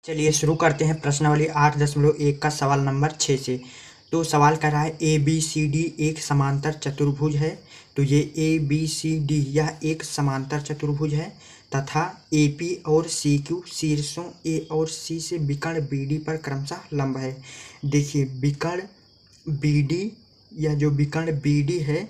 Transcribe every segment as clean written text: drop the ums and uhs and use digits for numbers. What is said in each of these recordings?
चलिए शुरू करते हैं प्रश्नावली 8.1 का सवाल नंबर 6 से। तो सवाल कर रहा है ए बी सी डी एक समांतर चतुर्भुज है। तो ये ए बी सी डी यह एक समांतर चतुर्भुज है तथा ए पी और सी क्यू शीर्षों ए और सी से विकर्ण बी डी पर क्रमशः लंब है। देखिए विकर्ण बी डी या जो विकर्ण बी डी है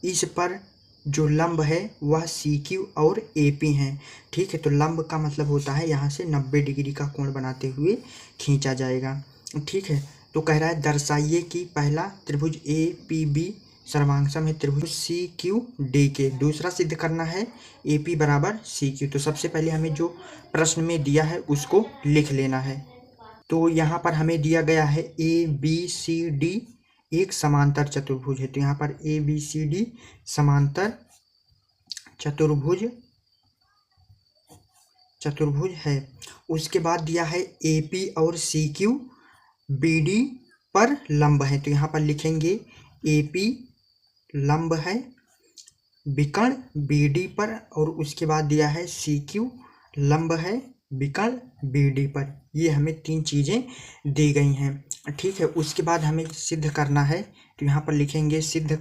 इस पर जो लंब है वह सी क्यू और ए पी हैं। ठीक है, तो लंब का मतलब होता है यहाँ से 90 डिग्री का कोण बनाते हुए खींचा जाएगा। ठीक है, तो कह रहा है दर्शाइए कि पहला त्रिभुज ए पी बी सर्वांगसम है त्रिभुज सी क्यू डी के। दूसरा सिद्ध करना है ए पी बराबर सी क्यू। तो सबसे पहले हमें जो प्रश्न में दिया है उसको लिख लेना है। तो यहाँ पर हमें दिया गया है ए बी सी डी एक समांतर चतुर्भुज है। तो यहाँ पर ए बी सी डी समांतर चतुर्भुज है। उसके बाद दिया है ए पी और सी क्यू बी डी पर लंब है। तो यहाँ पर लिखेंगे ए पी लंब है विकर्ण बी डी पर, और उसके बाद दिया है सी क्यू लंब है विकर्ण बी डी पर। ये हमें तीन चीज़ें दी गई हैं। ठीक है, उसके बाद हमें सिद्ध करना है। तो यहाँ पर लिखेंगे सिद्ध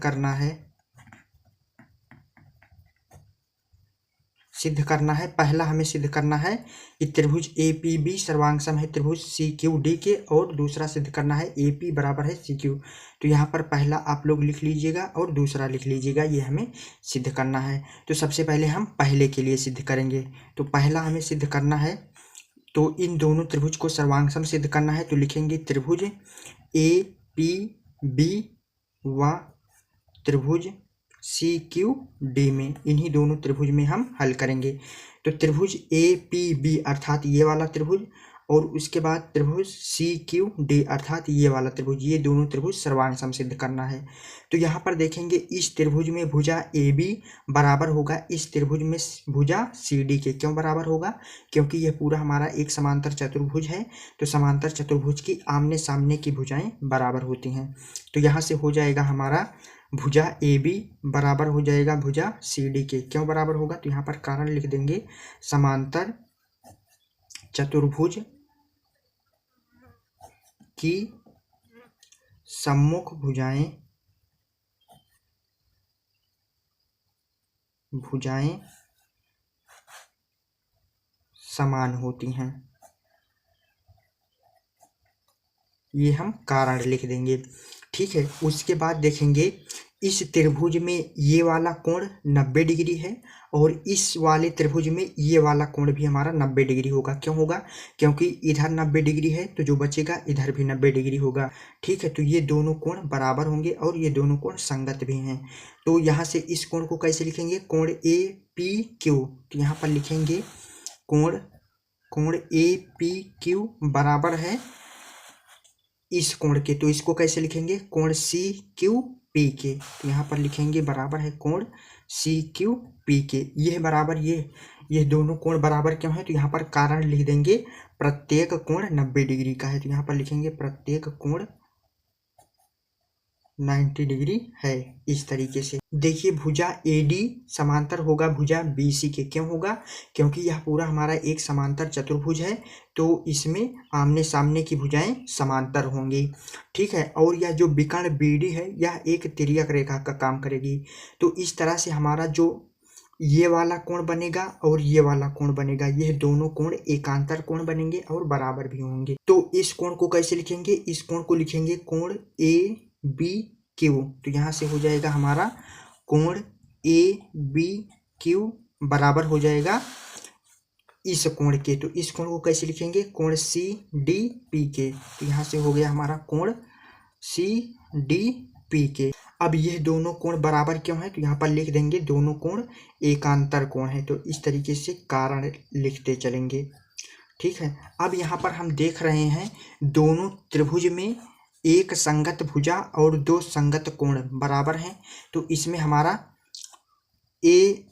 करना है पहला हमें सिद्ध करना है कि त्रिभुज ए पी बी सर्वांगसम है त्रिभुज सी क्यू डी के, और दूसरा सिद्ध करना है ए पी बराबर है सी क्यू। तो यहाँ पर पहला आप लोग लिख लीजिएगा और दूसरा लिख लीजिएगा, ये हमें सिद्ध करना है। तो सबसे पहले हम पहले के लिए सिद्ध करेंगे। तो पहला हमें सिद्ध करना है, तो इन दोनों त्रिभुज को सर्वांगसम सिद्ध करना है। तो लिखेंगे त्रिभुज ए पी बी व त्रिभुज सी क्यू डी में, इन्हीं दोनों त्रिभुज में हम हल करेंगे। तो त्रिभुज ए पी बी अर्थात ये वाला त्रिभुज, और उसके बाद त्रिभुज सी क्यू डी अर्थात ये वाला त्रिभुज, ये दोनों त्रिभुज सर्वांगसम सिद्ध करना है। तो यहाँ पर देखेंगे इस त्रिभुज में भुजा ए बी बराबर होगा इस त्रिभुज में भुजा सी डी के। क्यों बराबर होगा? क्योंकि यह पूरा हमारा एक समांतर चतुर्भुज है। तो समांतर चतुर्भुज की आमने सामने की भुजाएं बराबर होती हैं। तो यहाँ से हो जाएगा हमारा भुजा ए बी बराबर हो जाएगा भुजा सी डी के। क्यों बराबर होगा? तो यहाँ पर कारण लिख देंगे, समांतर चतुर्भुज की सम्मुख भुजाएं समान होती हैं। ये हम कारण लिख देंगे। ठीक है, उसके बाद देखेंगे इस त्रिभुज में ये वाला कोण 90 डिग्री है, और इस वाले त्रिभुज में ये वाला कोण भी हमारा 90 डिग्री होगा। क्यों होगा? क्योंकि इधर 90 डिग्री है तो जो बचेगा इधर भी 90 डिग्री होगा। ठीक है, तो ये दोनों कोण बराबर होंगे और ये दोनों कोण संगत भी हैं। तो यहाँ से इस कोण को कैसे लिखेंगे? कोण ए पी क्यू। तो यहाँ पर लिखेंगे कोण ए पी क्यू बराबर है इस कोण के। तो इसको कैसे लिखेंगे? कोण सी क्यू पी के। तो यहाँ पर लिखेंगे बराबर है कोण सी क्यू पी के। यह बराबर ये दोनों कोण बराबर क्यों है? तो यहाँ पर कारण लिख देंगे, प्रत्येक कोण 90 डिग्री का है। तो यहाँ पर लिखेंगे प्रत्येक कोण 90 डिग्री है। इस तरीके से देखिए भुजा ए डी समांतर होगा भुजा बी सी के। क्यों होगा? क्योंकि यह पूरा हमारा एक समांतर चतुर्भुज है, तो इसमें आमने सामने की भुजाएं समांतर होंगी। ठीक है, और यह जो विकर्ण बी डी है यह एक तिर्यक रेखा का काम करेगी। तो इस तरह से हमारा जो ये वाला कोण बनेगा और ये वाला कोण बनेगा, यह दोनों कोण एकांतर कोण बनेंगे और बराबर भी होंगे। तो इस कोण को कैसे लिखेंगे? इस कोण को लिखेंगे कोण ए बी क्यू। तो यहाँ से हो जाएगा हमारा कोण ए बी क्यू बराबर हो जाएगा इस कोण के। तो इस कोण को कैसे लिखेंगे? कोण सी डी पी के। तो यहाँ से हो गया हमारा कोण सी डी पी के। अब ये दोनों कोण बराबर क्यों है? तो यहाँ पर लिख देंगे दोनों कोण एकांतर कोण है। तो इस तरीके से कारण लिखते चलेंगे। ठीक है, अब यहाँ पर हम देख रहे हैं दोनों त्रिभुज में एक संगत भुजा और दो संगत कोण बराबर हैं। तो इसमें हमारा ए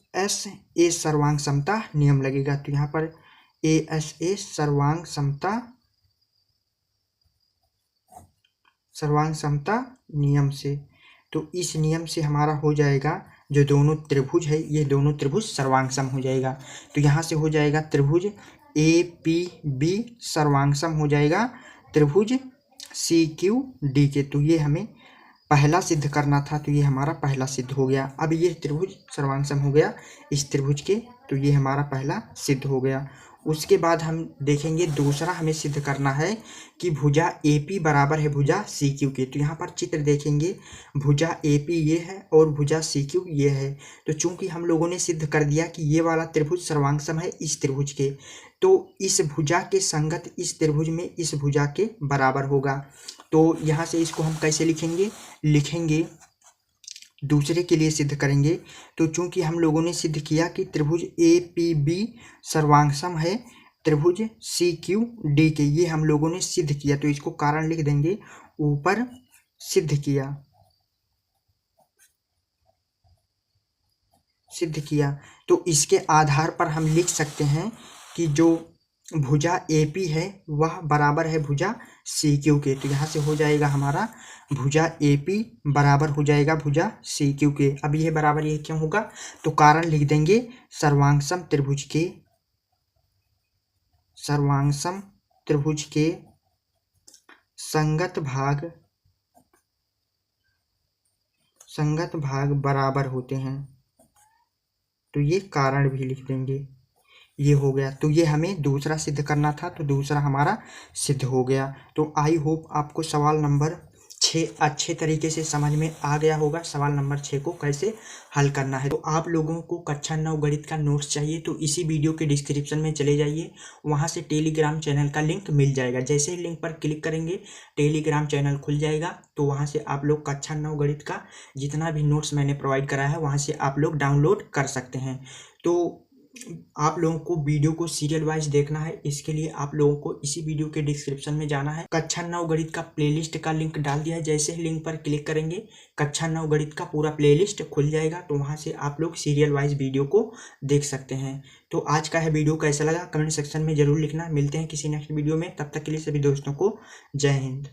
सर्वांग समता नियम लगेगा। तो यहाँ पर ए सर्वांग समता नियम से, तो इस नियम से हमारा हो जाएगा जो दोनों त्रिभुज है ये दोनों त्रिभुज सर्वांग सम हो जाएगा। तो यहाँ से हो जाएगा त्रिभुज APB सर्वांग सम हो जाएगा त्रिभुज CQD के। तो ये हमें पहला सिद्ध करना था, तो ये हमारा पहला सिद्ध हो गया। अब ये त्रिभुज सर्वांग सम हो गया इस त्रिभुज के, तो ये हमारा पहला सिद्ध हो गया। उसके बाद हम देखेंगे दूसरा हमें सिद्ध करना है कि भुजा AP बराबर है भुजा CQ के। तो यहाँ पर चित्र देखेंगे, भुजा AP ये है और भुजा CQ ये है। तो चूंकि हम लोगों ने सिद्ध कर दिया कि ये वाला त्रिभुज सर्वांग सम है इस त्रिभुज के, तो इस भुजा के संगत इस त्रिभुज में इस भुजा के बराबर होगा। तो यहाँ से इसको हम कैसे लिखेंगे दूसरे के लिए सिद्ध करेंगे। तो चूंकि हम लोगों ने सिद्ध किया कि त्रिभुज APB सर्वांग सम है त्रिभुज CQD के, ये हम लोगों ने सिद्ध किया, तो इसको कारण लिख देंगे ऊपर सिद्ध किया। तो इसके आधार पर हम लिख सकते हैं कि जो भुजा AP है वह बराबर है भुजा CQ के। तो यहाँ से हो जाएगा हमारा भुजा AP बराबर हो जाएगा भुजा CQ के। अब यह बराबर ये क्यों होगा, तो कारण लिख देंगे सर्वांग सम त्रिभुज के संगत भाग बराबर होते हैं। तो ये कारण भी लिख देंगे, ये हो गया। तो ये हमें दूसरा सिद्ध करना था, तो दूसरा हमारा सिद्ध हो गया। तो आई होप आपको सवाल नंबर 6 अच्छे तरीके से समझ में आ गया होगा। सवाल नंबर 6 को कैसे हल करना है। तो आप लोगों को कक्षा 9 गणित का नोट्स चाहिए तो इसी वीडियो के डिस्क्रिप्शन में चले जाइए, वहां से टेलीग्राम चैनल का लिंक मिल जाएगा। जैसे ही लिंक पर क्लिक करेंगे टेलीग्राम चैनल खुल जाएगा, तो वहां से आप लोग कक्षा 9 गणित का जितना भी नोट्स मैंने प्रोवाइड करा है वहां से आप लोग डाउनलोड कर सकते हैं। तो आप लोगों को वीडियो को सीरियल वाइज देखना है, इसके लिए आप लोगों को इसी वीडियो के डिस्क्रिप्शन में जाना है। कक्षा 9 गणित का प्लेलिस्ट का लिंक डाल दिया है, जैसे ही लिंक पर क्लिक करेंगे कक्षा 9 गणित का पूरा प्लेलिस्ट खुल जाएगा, तो वहां से आप लोग सीरियल वाइज वीडियो को देख सकते हैं। तो आज का है वीडियो कैसा लगा कमेंट सेक्शन में जरूर लिखना। मिलते हैं किसी नेक्स्ट वीडियो में, तब तक के लिए सभी दोस्तों को जय हिंद।